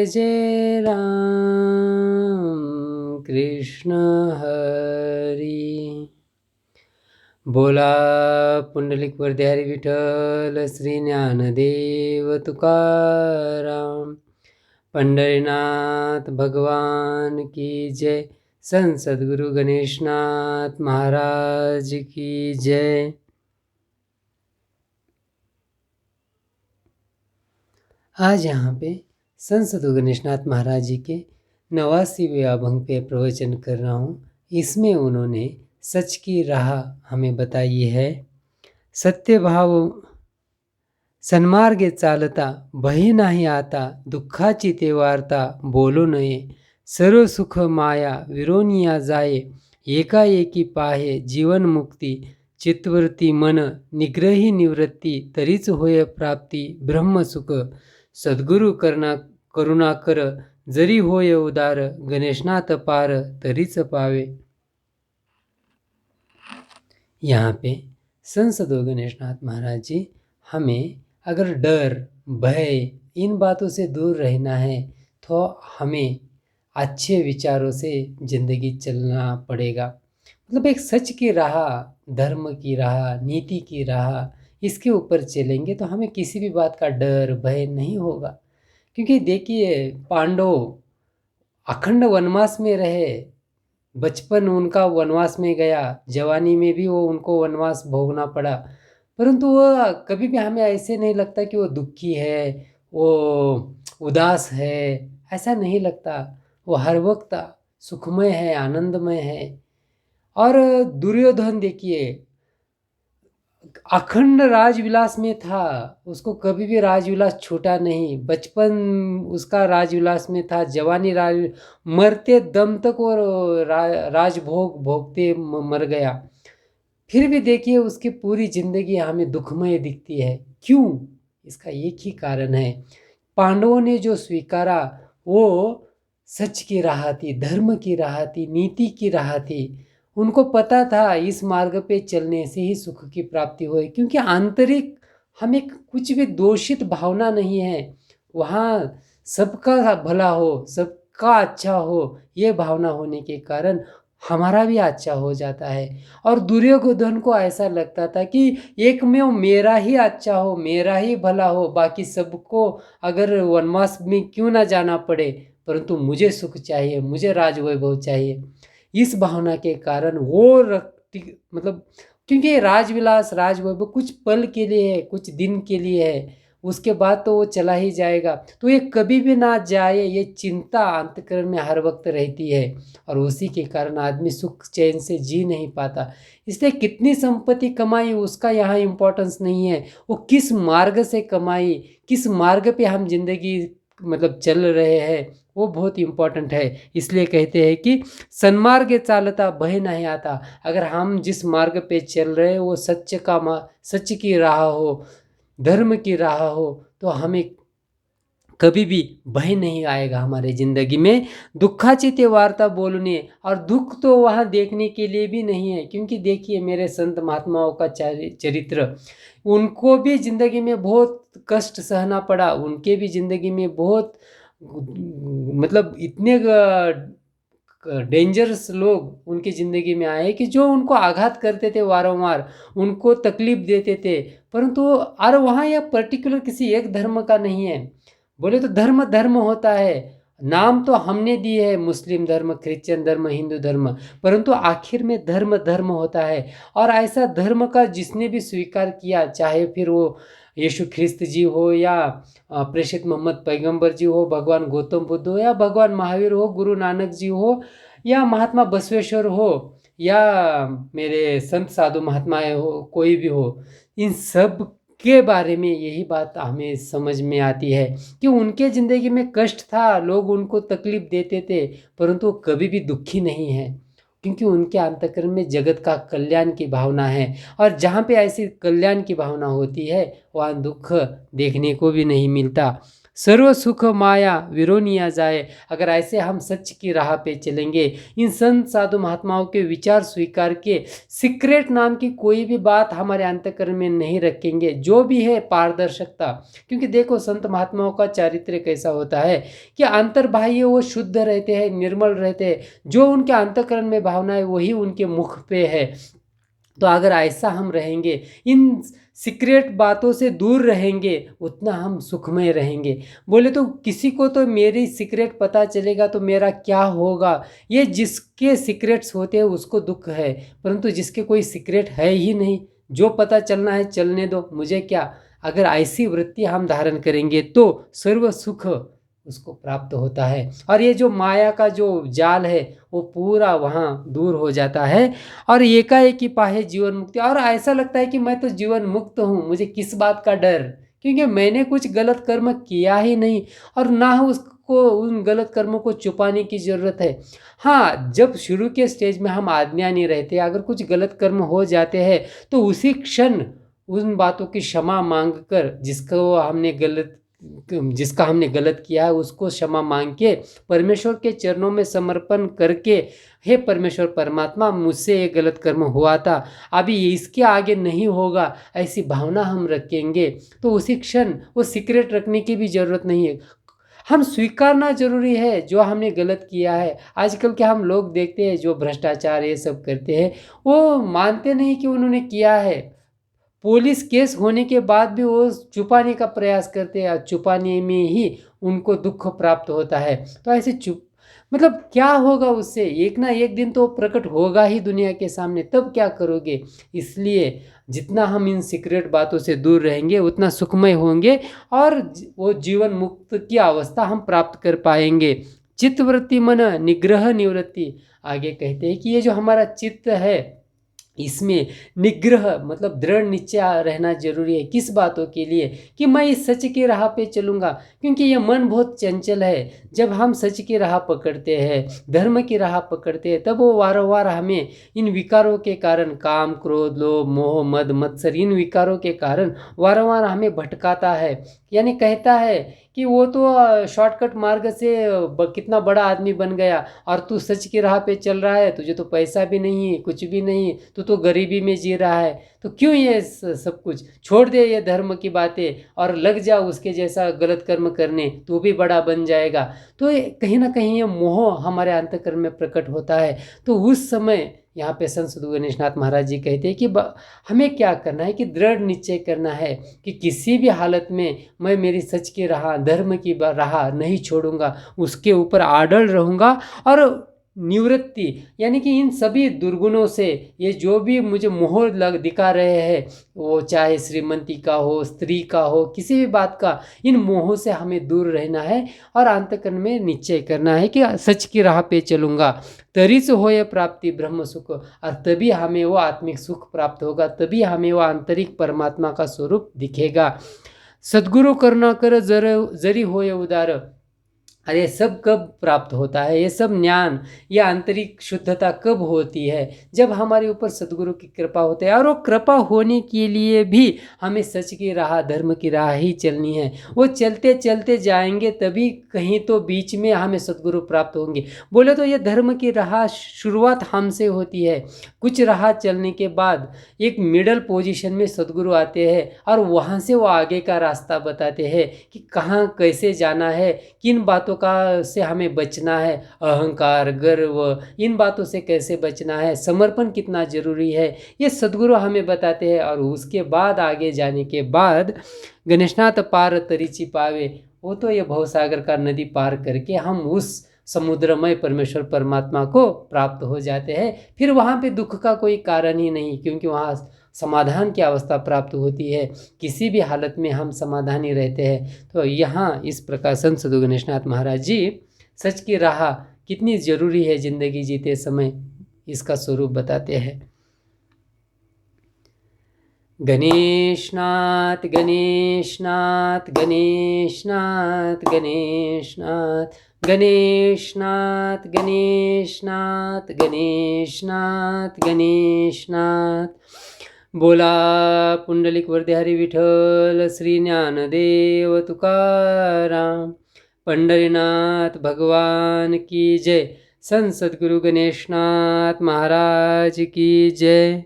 जय राम कृष्ण हरी। बोला पुंडलिक वरदे विठ्ठल श्री ज्ञानदेव तुकाराम। पंढरीनाथ भगवान की जय। संत सद्गुरु गणेशनाथ महाराज की जय। आज यहाँ पे संत सद्गुरु गणेशनाथ महाराज जी के 89वें अभंग पे प्रवचन कर रहा हूँ। इसमें उन्होंने सच की राह हमें बताई है। सत्य भाव सन्मार्गे चालता, भय नाही आता, दुःखाची ते वार्ता बोलू नये। सर्व सुख माया विरोनिया जाये, एकाएकी पाहे जीवन मुक्ती। चित्तवृत्ती मन निग्रही निवृत्ती, तरीच होय प्राप्ती ब्रह्मसुख। सद्गुरु करुणा कर, जरी होय उदार, गणेशनाथ पार तरीच पावे। यहाँ पे संत सद्गुरु गणेशनाथ महाराज जी हमें अगर डर भय इन बातों से दूर रहना है तो हमें अच्छे विचारों से ज़िंदगी चलना पड़ेगा। मतलब एक सच की राह, धर्म की राह, नीति की राह, इसके ऊपर चलेंगे तो हमें किसी भी बात का डर भय नहीं होगा। क्योंकि देखिए पांडव अखंड वनवास में रहे, बचपन उनका वनवास में गया, जवानी में भी वो उनको वनवास भोगना पड़ा, परंतु वो कभी भी हमें ऐसे नहीं लगता कि वो दुखी है, वो उदास है, ऐसा नहीं लगता। वो हर वक्त सुखमय है, आनंदमय है। और दुर्योधन देखिए अखंड राजविलास में था, उसको कभी भी राजविलास छूटा नहीं। बचपन उसका राजविलास में था, जवानी मरते दम तक वो राजभोग भोगते मर गया। फिर भी देखिए उसकी पूरी जिंदगी हमें दुखमय दिखती है। क्यों? इसका एक ही कारण है, पांडवों ने जो स्वीकारा वो सच की राह थी, धर्म की राह थी, नीति की राह थी। उनको पता था इस मार्ग पे चलने से ही सुख की प्राप्ति होए, क्योंकि आंतरिक हमें कुछ भी दोषित भावना नहीं है। वहाँ सबका भला हो, सबका अच्छा हो, ये भावना होने के कारण हमारा भी अच्छा हो जाता है। और दुर्योधन को ऐसा लगता था कि एक में वो मेरा ही अच्छा हो, मेरा ही भला हो, बाकी सबको अगर वनवास में क्यों ना जाना पड़े, परंतु मुझे सुख चाहिए, मुझे राजवैभव चाहिए। इस भावना के कारण वो मतलब क्योंकि राजविलास राजवैभव कुछ पल के लिए है, कुछ दिन के लिए है, उसके बाद तो वो चला ही जाएगा। तो ये कभी भी ना जाए, ये चिंता अंतःकरण में हर वक्त रहती है, और उसी के कारण आदमी सुख चैन से जी नहीं पाता। इसलिए कितनी संपत्ति कमाई उसका यहाँ इम्पोर्टेंस नहीं है, वो किस मार्ग से कमाई, किस मार्ग पे हम जिंदगी मतलब चल रहे हैं, वो बहुत इम्पोर्टेंट है। इसलिए कहते हैं कि सन्मार्ग चालता भय नहीं आता। अगर हम जिस मार्ग पे चल रहे हैं वो सच की राह हो, धर्म की राह हो, तो हमें कभी भी भय नहीं आएगा हमारे ज़िंदगी में। दुःखाची ते वार्ता बोलने, और दुख तो वहाँ देखने के लिए भी नहीं है। क्योंकि देखिए मेरे संत महात्माओं का चरित्र, उनको भी ज़िंदगी में बहुत कष्ट सहना पड़ा, उनके भी ज़िंदगी में बहुत मतलब इतने डेंजरस लोग उनकी ज़िंदगी में आए कि जो उनको आघात करते थे, वारंवार उनको तकलीफ देते थे। परंतु और वहाँ यह पर्टिकुलर किसी एक धर्म का नहीं है। बोले तो धर्म धर्म होता है, नाम तो हमने दिए है मुस्लिम धर्म, क्रिश्चियन धर्म, हिंदू धर्म, परंतु आखिर में धर्म धर्म होता है। और ऐसा धर्म का जिसने भी स्वीकार किया, चाहे फिर वो यीशु ख्रिस्त जी हो, या प्रेषित मोहम्मद पैगंबर जी हो, भगवान गौतम बुद्ध हो, या भगवान महावीर हो, गुरु नानक जी हो, या महात्मा बसवेश्वर हो, या मेरे संत साधु महात्माएं हो, कोई भी हो, इन सब के बारे में यही बात हमें समझ में आती है कि उनके ज़िंदगी में कष्ट था, लोग उनको तकलीफ देते थे, परंतु वो कभी भी दुखी नहीं है, क्योंकि उनके अंतःकरण में जगत का कल्याण की भावना है। और जहाँ पे ऐसी कल्याण की भावना होती है, वहाँ दुख देखने को भी नहीं मिलता। सर्व सुख माया विरोनिया जाए। अगर ऐसे हम सच की राह पे चलेंगे, इन संत साधु महात्माओं के विचार स्वीकार के, सीक्रेट नाम की कोई भी बात हमारे अंतःकरण में नहीं रखेंगे, जो भी है पारदर्शकता। क्योंकि देखो संत महात्माओं का चारित्र्य कैसा होता है कि अंतर्बाह्य वो शुद्ध रहते हैं, निर्मल रहते हैं, जो उनके अंतःकरण में भावना है वही उनके मुख पे है। तो अगर ऐसा हम रहेंगे, इन सीक्रेट बातों से दूर रहेंगे, उतना हम सुखमय रहेंगे। बोले तो किसी को तो मेरी सीक्रेट पता चलेगा तो मेरा क्या होगा, ये जिसके सीक्रेट्स होते हैं उसको दुख है, परंतु जिसके कोई सीक्रेट है ही नहीं, जो पता चलना है चलने दो, मुझे क्या। अगर ऐसी वृत्ति हम धारण करेंगे तो सर्व सुख उसको प्राप्त होता है, और ये जो माया का जो जाल है वो पूरा वहाँ दूर हो जाता है, और एकाएक ही पाए जीवन मुक्ति। और ऐसा लगता है कि मैं तो जीवन मुक्त हूँ, मुझे किस बात का डर, क्योंकि मैंने कुछ गलत कर्म किया ही नहीं, और ना उसको उन गलत कर्मों को छुपाने की ज़रूरत है। हाँ, जब शुरू के स्टेज में हम आज्ञा नहीं रहते, अगर कुछ गलत कर्म हो जाते हैं तो उसी क्षण उन बातों की क्षमा मांग कर, जिसका हमने गलत किया है उसको क्षमा मांग के परमेश्वर के चरणों में समर्पण करके, हे परमेश्वर परमात्मा, मुझसे ये गलत कर्म हुआ था, अभी इसके आगे नहीं होगा, ऐसी भावना हम रखेंगे तो उसी क्षण वो सीक्रेट रखने की भी ज़रूरत नहीं है। हम स्वीकारना जरूरी है जो हमने गलत किया है। आजकल के हम लोग देखते हैं जो भ्रष्टाचार ये सब करते हैं, वो मानते नहीं कि उन्होंने किया है, पुलिस केस होने के बाद भी वो छुपाने का प्रयास करते हैं, छुपाने में ही उनको दुख प्राप्त होता है। तो ऐसे चुप मतलब क्या होगा उससे, एक ना एक दिन तो प्रकट होगा ही दुनिया के सामने, तब क्या करोगे। इसलिए जितना हम इन सीक्रेट बातों से दूर रहेंगे उतना सुखमय होंगे, और वो जीवन मुक्त की अवस्था हम प्राप्त कर पाएंगे। चित्तवृत्ति मन निग्रह निवृत्ति, आगे कहते हैं कि ये जो हमारा चित्त है इसमें निग्रह मतलब दृढ़ निश्चय रहना जरूरी है। किस बातों के लिए, कि मैं इस सच की राह पे चलूँगा, क्योंकि ये मन बहुत चंचल है। जब हम सच की राह पकड़ते हैं, धर्म की राह पकड़ते हैं, तब वो वारंवार हमें इन विकारों के कारण, काम क्रोध लोभ मोह मद मत्सर, इन विकारों के कारण वारंवार हमें भटकाता है। यानी कहता है कि वो तो शॉर्टकट मार्ग से कितना बड़ा आदमी बन गया, और तू सच की राह पे चल रहा है, तुझे तो पैसा भी नहीं है, कुछ भी नहीं, तू तो गरीबी में जी रहा है, तो क्यों ये सब कुछ छोड़ दे, ये धर्म की बातें, और लग जा उसके जैसा गलत कर्म करने, तू भी बड़ा बन जाएगा। तो कहीं ना कहीं ये मोह हमारे अंतःकरण में प्रकट होता है। तो उस समय यहाँ पे संत सद्गुरु गणेशनाथ महाराज जी कहते हैं कि हमें क्या करना है, कि दृढ़ निश्चय करना है कि किसी भी हालत में मैं मेरी सच की राह, धर्म की राह नहीं छोड़ूंगा, उसके ऊपर अड़ल रहूँगा। और निवृत्ति यानी कि इन सभी दुर्गुणों से, ये जो भी मुझे मोह दिखा रहे हैं, वो चाहे श्रीमंती का हो, स्त्री का हो, किसी भी बात का, इन मोहों से हमें दूर रहना है, और अंतःकरण में निश्चय करना है कि सच की राह पे चलूँगा, तरी से होए प्राप्ति ब्रह्म सुख, और तभी हमें वो आत्मिक सुख प्राप्त होगा, तभी हमें वो आंतरिक परमात्मा का स्वरूप दिखेगा। सद्गुरु करुणा कर जरी होए उदार, अरे सब कब प्राप्त होता है, ये सब ज्ञान, ये आंतरिक शुद्धता कब होती है, जब हमारे ऊपर सद्गुरु की कृपा होती है। और वो कृपा होने के लिए भी हमें सच की राह, धर्म की राह ही चलनी है। वो चलते चलते जाएंगे तभी कहीं तो बीच में हमें सद्गुरु प्राप्त होंगे। बोले तो ये धर्म की राह शुरुआत हमसे होती है, कुछ राह चलने के बाद एक मिडल पोजीशन में सद्गुरु आते हैं, और वहाँ से वो आगे का रास्ता बताते हैं कि कहाँ कैसे जाना है, किन बातों का से हमें बचना है, अहंकार गर्व, इन बातों से कैसे बचना है, समर्पण कितना जरूरी है, ये सद्गुरु हमें बताते हैं। और उसके बाद आगे जाने के बाद गणेशनाथ पार तरीची पावे, वो तो ये भवसागर का नदी पार करके हम उस समुद्रमय परमेश्वर परमात्मा को प्राप्त हो जाते हैं। फिर वहाँ पे दुख का कोई कारण ही नहीं, क्योंकि वहाँ समाधान की अवस्था प्राप्त होती है, किसी भी हालत में हम समाधानी रहते हैं। तो यहाँ इस प्रकार संत सद्गुरु गणेशनाथ महाराज जी सच की राह कितनी ज़रूरी है जिंदगी जीते समय, इसका स्वरूप बताते हैं। गणेशनाथ गणेशनाथ गणेशनाथ गणेशनाथ गणेशनाथ गणेशनाथ गणेशनाथ गणेशनाथ बोला पुंडलिक वरदे हरी विठ्ठल श्री ज्ञानदेव तुकाराम. पंढरीनाथ भगवान की जय. संत सद्गुरु गणेशनाथ महाराज की जय.